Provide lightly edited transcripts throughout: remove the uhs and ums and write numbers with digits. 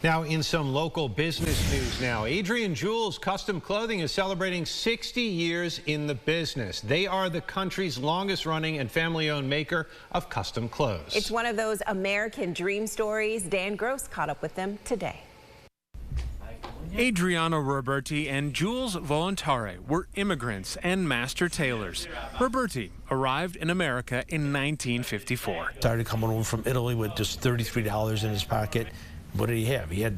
Now, in some local business news now, Adrian Jules Custom Clothing is celebrating 60 years in the business. They are the country's longest running and family-owned maker of custom clothes. It's one of those American dream stories. Dan Gross caught up with them today. Adriano Roberti and Jules Volontare were immigrants and master tailors. Roberti arrived in America in 1954. Started coming over from Italy with just $33 in his pocket. What did he have? He had,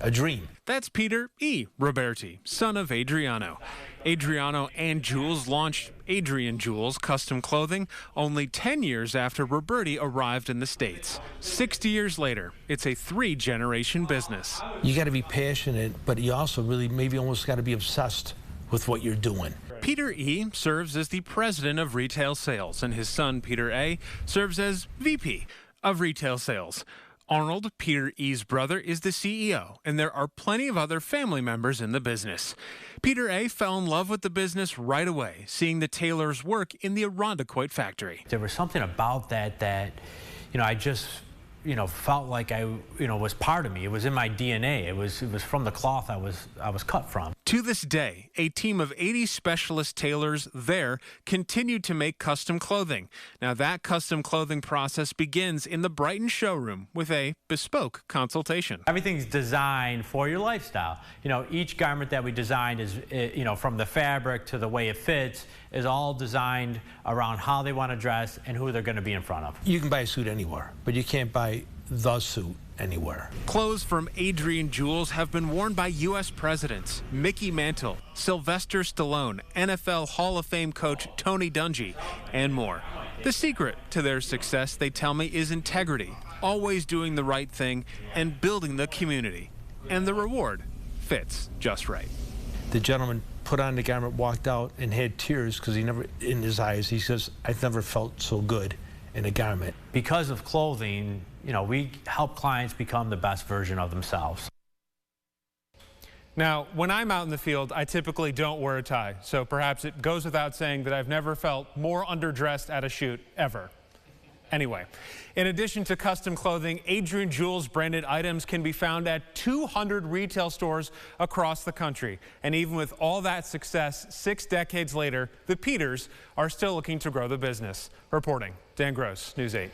a dream. That's Peter E. Roberti, son of Adriano. Adriano and Jules launched Adrian Jules Custom Clothing only 10 years after Roberti arrived in the States. 60 years later, it's a 3-generation business. You got to be passionate, but you also really maybe almost got to be obsessed with what you're doing. Peter E. serves as the president of retail sales, and his son, Peter A., serves as VP of retail sales. Arnold, Peter E.'s brother, is the CEO, and there are plenty of other family members in the business. Peter A. fell in love with the business right away, seeing the tailors work in the Irondequoit factory. There was something about that I just felt like I was part of me. It was in my DNA. It was from the cloth I was cut from. To this day, a team of 80 specialist tailors there continue to make custom clothing. Now, that custom clothing process begins in the Brighton showroom with a bespoke consultation. Everything's designed for your lifestyle. Each garment that we designed is, from the fabric to the way it fits, is all designed around how they want to dress and who they're going to be in front of. You can buy a suit anywhere, but you can't buy the suit anywhere. Clothes from Adrian Jules have been worn by U.S. presidents Mickey Mantle, Sylvester Stallone, NFL Hall of Fame coach Tony Dungy, and more. The secret to their success, they tell me, is integrity, always doing the right thing and building the community. And the reward fits just right. The gentleman put on the garment, walked out, and had tears because in his eyes, he says, "I've never felt so good in a garment." Because of clothing, we help clients become the best version of themselves. Now, when I'm out in the field, I typically don't wear a tie, so perhaps it goes without saying that I've never felt more underdressed at a shoot, ever. Anyway, in addition to custom clothing, Adrian Jules branded items can be found at 200 retail stores across the country. And even with all that success, 6 decades later, the Peters are still looking to grow the business. Reporting, Dan Gross, News 8.